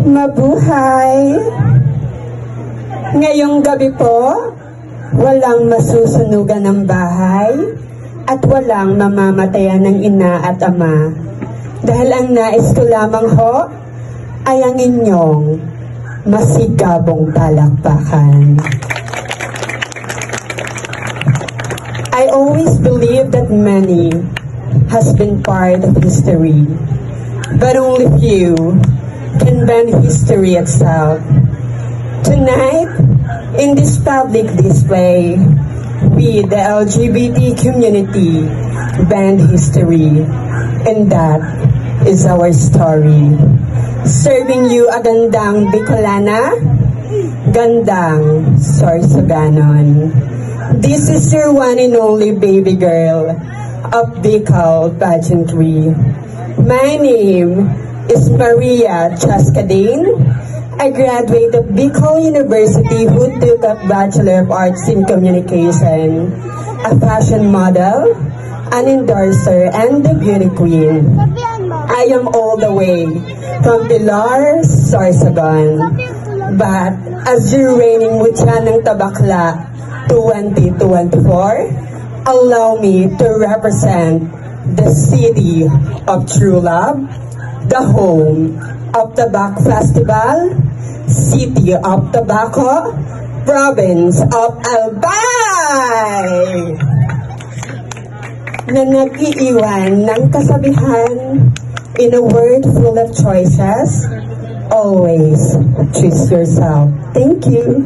Mabuhay! Ngayong gabi po, walang masusunugan ng bahay at walang mamamatayan ng ina at ama. Dahil ang nais ko lamang ho ay ang inyong masigabong palakpakan. I always believe that many has been part of history, but only few can bend history itself. Tonight, in this public display, we, the LGBT community, bend history, and that is our story. Serving you a gandang Bicolana, gandang Sorsoganon. This is your one and only baby girl of Bicol pageantry. My name is Maria Chascadine. I graduate of Bicol University who took up Bachelor of Arts in Communication, a fashion model, an endorser, and a beauty queen. I am all the way from Pilar, Sorsogon. But as your reigning mutya ng Tabakla 2024, allow me to represent the city of true love, the home of Tabak Festival, city of Tobacco, province of Albay, na nag-iiwan ng kasabihan, in a world full of choices, always choose yourself. Thank you.